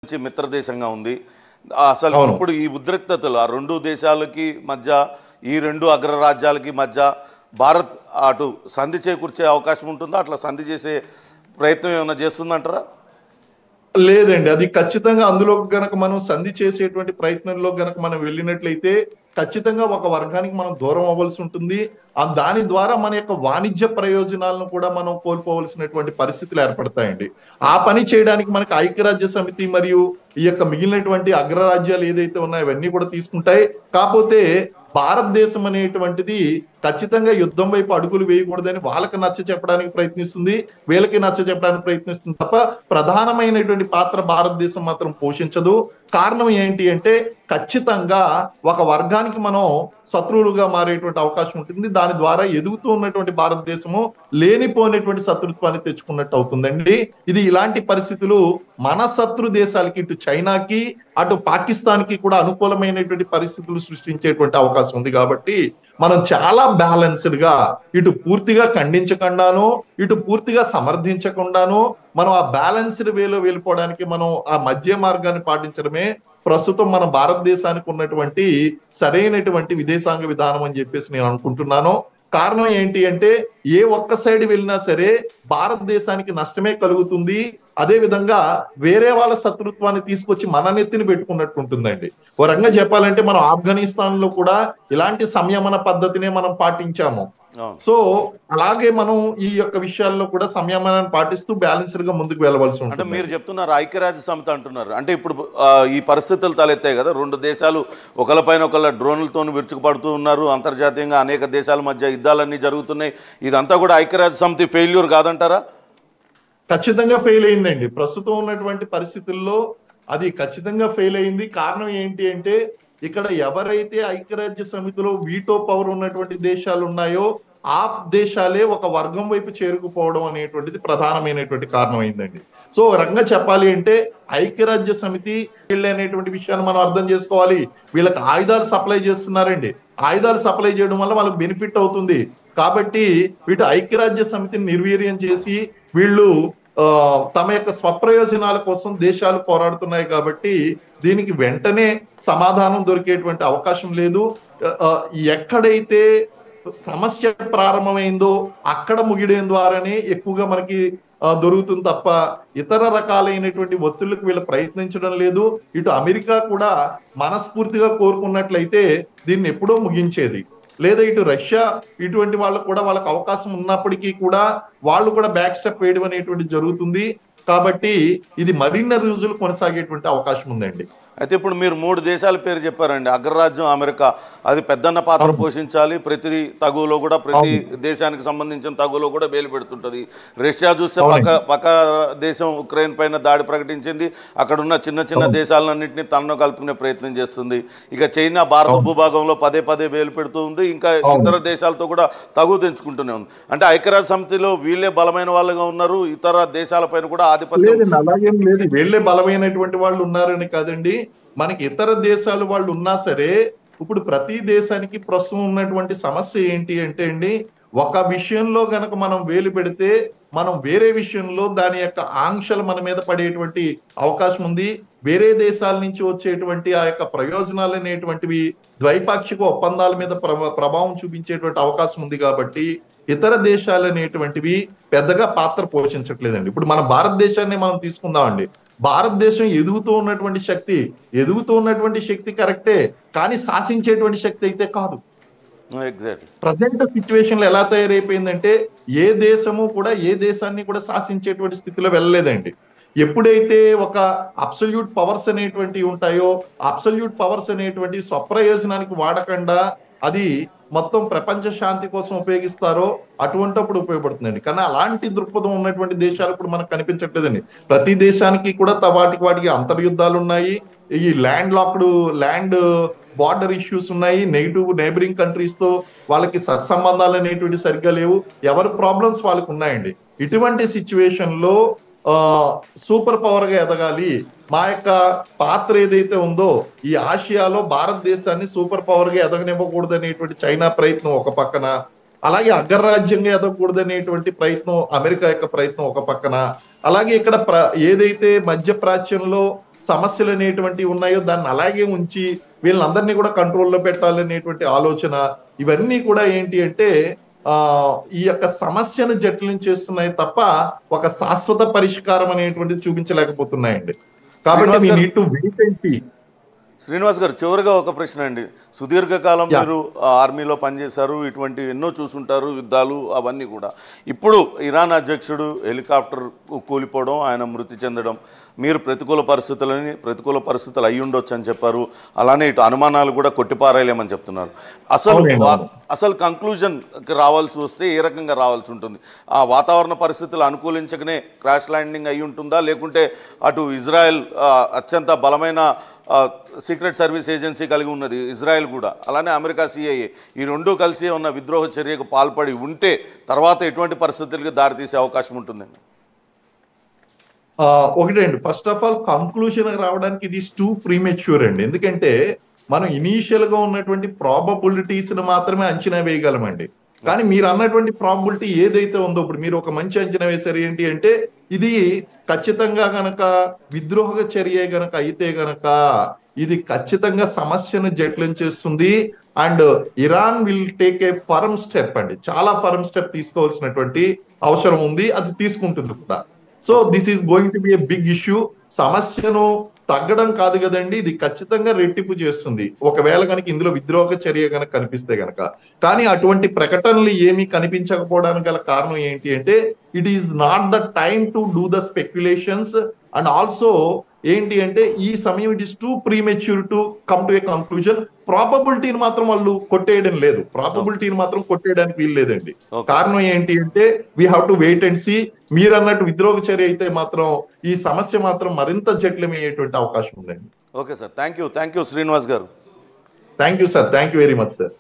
నుంచి మిత్రదేశంగా ఉంది. అసలు అవును. ఇప్పుడు ఈ ఉద్రిక్తతలు ఆ రెండు దేశాలకి మధ్య, ఈ రెండు అగ్రరాజ్యాలకి మధ్య భారత్ అటు సంధి చేకూర్చే అవకాశం ఉంటుందా? అట్లా సంధి చేసే ప్రయత్నం ఏమైనా చేస్తుందంటారా? లేదండి. అది ఖచ్చితంగా అందులో గనక మనం సంధి చేసేటువంటి ప్రయత్నంలో గనక మనం వెళ్ళినట్లయితే ఖచ్చితంగా ఒక వర్గానికి మనం దూరం అవ్వాల్సి ఉంటుంది. దాని ద్వారా మన యొక్క వాణిజ్య ప్రయోజనాలను కూడా మనం కోల్పోవలసినటువంటి పరిస్థితులు ఏర్పడతాయండి. ఆ పని చేయడానికి మనకి ఐక్యరాజ్య సమితి మరియు ఈ యొక్క మిగిలినటువంటి అగ్రరాజ్యాలు ఏదైతే ఉన్నాయో అవన్నీ కూడా తీసుకుంటాయి. కాకపోతే భారతదేశం అనేటువంటిది ఖచ్చితంగా యుద్ధం వైపు అడుగులు వేయకూడదని వాళ్ళకి నచ్చ చెప్పడానికి ప్రయత్నిస్తుంది, వీళ్ళకి నచ్చ చెప్పడానికి ప్రయత్నిస్తుంది తప్ప ప్రధానమైనటువంటి పాత్ర భారతదేశం మాత్రం పోషించదు. కారణం ఏంటి అంటే ఖచ్చితంగా ఒక వర్గానికి మనం శత్రువులుగా మారేటువంటి అవకాశం ఉంటుంది. దాని ద్వారా ఎదుగుతూ ఉన్నటువంటి భారతదేశము లేనిపోయినటువంటి శత్రుత్వాన్ని తెచ్చుకున్నట్టు అవుతుందండి. ఇది ఇలాంటి పరిస్థితులు మన శత్రు దేశాలకి, ఇటు చైనాకి అటు పాకిస్తాన్ కి కూడా అనుకూలమైనటువంటి పరిస్థితులు సృష్టించేటువంటి అవకాశం ఉంది. కాబట్టి మనం చాలా బ్యాలెన్స్డ్ గా ఇటు పూర్తిగా ఖండించకుండాను, ఇటు పూర్తిగా సమర్థించకుండాను మనం ఆ బ్యాలెన్స్డ్ వేలో వెళ్ళిపోవడానికి మనం ఆ మధ్య మార్గాన్ని పాటించడమే ప్రస్తుతం మన భారతదేశానికి ఉన్నటువంటి సరైనటువంటి విదేశాంగ విధానం అని చెప్పేసి నేను అనుకుంటున్నాను. కారణం ఏంటి అంటే ఏ ఒక్క సైడ్ వెళ్ళినా సరే భారతదేశానికి నష్టమే కలుగుతుంది. అదే విధంగా వేరే వాళ్ళ శత్రుత్వాన్ని తీసుకొచ్చి మన నెత్తిని పెట్టుకున్నట్టు ఉంటుందండి. ఓ రకంగా చెప్పాలంటే మనం ఆఫ్ఘనిస్తాన్ లో కూడా ఇలాంటి సంయమన పద్ధతినే మనం పాటించాము. సో అలాగే మనం ఈ యొక్క విషయాల్లో కూడా సంయమనాన్ని పాటిస్తూ బ్యాలెన్స్డ్ గా ముందుకు వెళ్ళవలసి ఉంటుంది. అంటే మీరు చెప్తున్నారు ఐక్యరాజ్య సమితి అంటున్నారు, అంటే ఇప్పుడు ఈ పరిస్థితులు తలెత్తాయి కదా, రెండు దేశాలు ఒకళ్ళపైన ఒకళ్ళ డ్రోన్లతో విరుచుకుపడుతూ ఉన్నారు, అంతర్జాతీయంగా అనేక దేశాల మధ్య యుద్ధాలన్నీ జరుగుతున్నాయి. ఇదంతా కూడా ఐక్యరాజ్య సమితి ఫెయిల్యూర్ కాదంటారా? ఖచ్చితంగా ఫెయిల్ అయిందండి. ప్రస్తుతం ఉన్నటువంటి పరిస్థితుల్లో అది ఖచ్చితంగా ఫెయిల్ అయింది. కారణం ఏంటి అంటే ఇక్కడ ఎవరైతే ఐక్యరాజ్య సమితిలో వీటో పవర్ ఉన్నటువంటి దేశాలు ఉన్నాయో ఆ దేశాలే ఒక వర్గం వైపు చేరుకుపోవడం అనేటువంటిది ప్రధానమైనటువంటి కారణం అయిందండి. సో రంగా చెప్పాలి అంటే ఐక్యరాజ్య సమితి వీళ్ళు అనేటువంటి విషయాన్ని మనం అర్థం చేసుకోవాలి. వీళ్ళకి ఆయుధాలు సప్లై చేస్తున్నారండి. ఆయుధాలు సప్లై చేయడం వల్ల వాళ్ళకి బెనిఫిట్ అవుతుంది. కాబట్టి వీటి ఐక్యరాజ్య సమితిని నిర్వీర్యం చేసి వీళ్ళు తమ యొక్క స్వప్రయోజనాల కోసం దేశాలు పోరాడుతున్నాయి. కాబట్టి దీనికి వెంటనే సమాధానం దొరికేటువంటి అవకాశం లేదు. ఎక్కడైతే సమస్య ప్రారంభమైందో అక్కడ ముగియడం ద్వారానే ఎక్కువగా మనకి దొరుకుతుంది తప్ప ఇతర రకాలైనటువంటి ఒత్తిళ్లకు వీళ్ళు ప్రయత్నించడం లేదు. ఇటు అమెరికా కూడా మనస్ఫూర్తిగా కోరుకున్నట్లయితే దీన్ని ఎప్పుడో ముగించేది. లేదా ఇటు రష్యా ఇటువంటి వాళ్ళకు కూడా వాళ్ళకి అవకాశం ఉన్నప్పటికీ కూడా వాళ్ళు కూడా బ్యాక్ స్టెప్ వేయడం అనేటువంటి జరుగుతుంది. కాబట్టి ఇది మరిన్ని రోజులు కొనసాగేటువంటి అవకాశం ఉందండి. అయితే ఇప్పుడు మీరు మూడు దేశాల పేరు చెప్పారండి. అగ్రరాజ్యం అమెరికా, అది పెద్దన్న పాత్ర పోషించాలి. ప్రతి తగువలో కూడా, ప్రతి దేశానికి సంబంధించిన తగువలో కూడా వేలు పెడుతుంటుంది. రష్యా చూస్తే పక్క దేశం ఉక్రెయిన్ పైన దాడి ప్రకటించింది. అక్కడ ఉన్న చిన్న చిన్న దేశాలన్నింటినీ తనలో కలుపుకునే ప్రయత్నం చేస్తుంది. ఇక చైనా భారత భూభాగంలో పదే పదే వేలు పెడుతూ ఉంది. ఇంకా ఇతర దేశాలతో కూడా తగువ తెంచుకుంటూనే ఉంది. అంటే ఐక్యరాజ్య సమితిలో వీళ్ళే బలమైన వాళ్ళుగా ఉన్నారు, ఇతర దేశాలపైన కూడా ఆధిపత్యం. అలాగేం లేదు, వీళ్ళే బలమైనటువంటి వాళ్ళు ఉన్నారని కాదండి. మనకి ఇతర దేశాలు వాళ్ళు ఉన్నా సరే ఇప్పుడు ప్రతి దేశానికి ప్రస్తుతం ఉన్నటువంటి సమస్య ఏంటి అంటే అండి, ఒక విషయంలో గనక మనం వేలు పెడితే మనం వేరే విషయంలో దాని యొక్క ఆంక్షలు మన మీద పడేటువంటి అవకాశం ఉంది. వేరే దేశాల నుంచి వచ్చేటువంటి ఆ యొక్క ప్రయోజనాలు అనేటువంటివి ద్వైపాక్షిక ఒప్పందాల మీద ప్రభావం చూపించేటువంటి అవకాశం ఉంది. కాబట్టి ఇతర దేశాలు అనేటువంటివి పెద్దగా పాత్ర పోషించట్లేదండి. ఇప్పుడు మన భారతదేశాన్ని మనం తీసుకుందామండి. భారతదేశం ఎదుగుతూ ఉన్నటువంటి శక్తి కరెక్టే, కానీ శాసించేటువంటి శక్తి అయితే కాదు. ప్రజెంట్ సిచ్యువేషన్ లో ఎలా తయారైపోయిందంటే ఏ దేశము కూడా ఏ దేశాన్ని కూడా శాసించేటువంటి స్థితిలో వెళ్ళలేదండి. ఎప్పుడైతే ఒక అబ్సల్యూట్ పవర్స్ అనేటువంటివి ఉంటాయో అబ్సల్యూట్ పవర్స్ అనేటువంటి స్వప్రయోజనానికి వాడకుండా అది మొత్తం ప్రపంచ శాంతి కోసం ఉపయోగిస్తారో అటువంటిప్పుడు ఉపయోగపడుతుందండి. కానీ అలాంటి దృక్పథం ఉన్నటువంటి దేశాలు ఇప్పుడు మనకు కనిపించట్లేదండి. ప్రతి దేశానికి కూడా వాటికి అంతర్యుద్ధాలు ఉన్నాయి. ఈ ల్యాండ్ బార్డర్ ఇష్యూస్ ఉన్నాయి. నైబరింగ్ కంట్రీస్ తో వాళ్ళకి సత్సంబంధాలు అనేటువంటి సరిగ్గా లేవు. ఎవరి ప్రాబ్లమ్స్ వాళ్ళకి ఉన్నాయండి. ఇటువంటి సిచ్యువేషన్ లో సూపర్ పవర్ గా ఎదగాలి, మా యొక్క పాత్ర ఏదైతే ఉందో ఈ ఆసియాలో భారతదేశాన్ని సూపర్ పవర్ గా ఎదగనివ్వకూడదు అనేటువంటి చైనా ప్రయత్నం ఒక పక్కన, అలాగే అగ్రరాజ్యంగా ఎదగకూడదు అనేటువంటి ప్రయత్నం అమెరికా యొక్క ప్రయత్నం ఒక పక్కన, అలాగే ఇక్కడ ఏదైతే మధ్య ప్రాచ్యంలో సమస్యలు అనేటువంటివి ఉన్నాయో దాన్ని అలాగే ఉంచి వీళ్ళందరినీ కూడా కంట్రోల్లో పెట్టాలనేటువంటి ఆలోచన, ఇవన్నీ కూడా ఏంటి అంటే ఈ యొక్క సమస్యను జటిలం చేస్తున్నాయి తప్ప ఒక శాశ్వత పరిష్కారం అనేటువంటిది చూపించలేకపోతున్నాయండి. కాబట్టి we need to wait and see. Srinivas గారు, చివరిగా ఒక ప్రశ్న అండి. సుదీర్ఘకాలం మీరు ఆర్మీలో పనిచేశారు, ఇటువంటి ఎన్నో చూసుంటారు, యుద్ధాలు అవన్నీ కూడా. ఇప్పుడు ఇరాన్ అధ్యక్షుడు హెలికాప్టర్ కూలిపోవడం, ఆయన మృతి చెందడం, మీరు ప్రతికూల పరిస్థితులు అయి ఉండొచ్చు అని చెప్పారు. అలానే ఇటు అనుమానాలు కూడా కొట్టిపారేయలేమని చెప్తున్నారు. అసలు కంక్లూజన్కి రావాల్సి వస్తే ఏ రకంగా రావాల్సి ఉంటుంది? ఆ వాతావరణ పరిస్థితులు అనుకూలించకనే క్రాష్ ల్యాండింగ్ అయి ఉంటుందా, లేకుంటే అటు ఇజ్రాయెల్ అత్యంత బలమైన సీక్రెట్ సర్వీస్ ఏజెన్సీ కలిగి ఉన్నది ఇజ్రాయెల్ కూడా, అలానే అమెరికా సిఐఏ, ఈ రెండూ కలిసి ఉన్న విద్రోహ చర్యకు పాల్పడి ఉంటే తర్వాత ఎటువంటి పరిస్థితులకు దారితీసే అవకాశం ఉంటుందండి? ఒకటండి, ఫస్ట్ ఆఫ్ ఆల్ కంక్లూషన్ రావడానికి ఇట్ ఈస్ టూ ప్రీమెచ్యూర్ అండి. ఎందుకంటే మనం ఇనీషియల్ గా ఉన్నటువంటి ప్రాబబిలిటీస్ మాత్రమే అంచనా వేయగలమండి. కానీ మీరు అన్నటువంటి ప్రాబిలిటీ ఏదైతే ఉందో, ఇప్పుడు మీరు ఒక మంచి అంచనా వేశారు ఏంటి అంటే, ఇది ఖచ్చితంగా గనక విద్రోహ చర్య గనక అయితే గనక ఇది ఖచ్చితంగా సమస్యను జటిలం చేస్తుంది. And Iran will take a firm step అండి, చాలా ఫర్మ్ స్టెప్ తీసుకోవాల్సినటువంటి అవసరం ఉంది, అది తీసుకుంటుంది కూడా. So this is going to be a big issue. సమస్యను తగ్గడం కాదు కదండి, ఇది ఖచ్చితంగా రెట్టింపు చేస్తుంది ఒకవేళ కనుక ఇందులో విద్రోహ చర్య కనుక కనిపిస్తే గనక. కానీ అటువంటి ప్రకటనలు ఏమీ కనిపించకపోవడానికి గల కారణం ఏంటి అంటే, it is not the time to do the speculations. And also ఏంటి అంటే, ఈ సమయం it is too premature to come to a conclusion. ప్రాబబిలిటీని మాత్రం వాళ్ళు కొట్టేయడం లేదు, ప్రాబబిలిటీని మాత్రం కొట్టేయడానికి వీలు లేదండి. కారణం ఏంటి అంటే, we have to wait and see. మీరు అన్నట్టు విద్రోహ చర్య అయితే మాత్రం ఈ సమస్య మాత్రం మరింత జటిలమయ్యేటువంటి అవకాశం ఉందండి. Okay sir, thank you Srinivas garu. Thank you sir, thank you very much sir.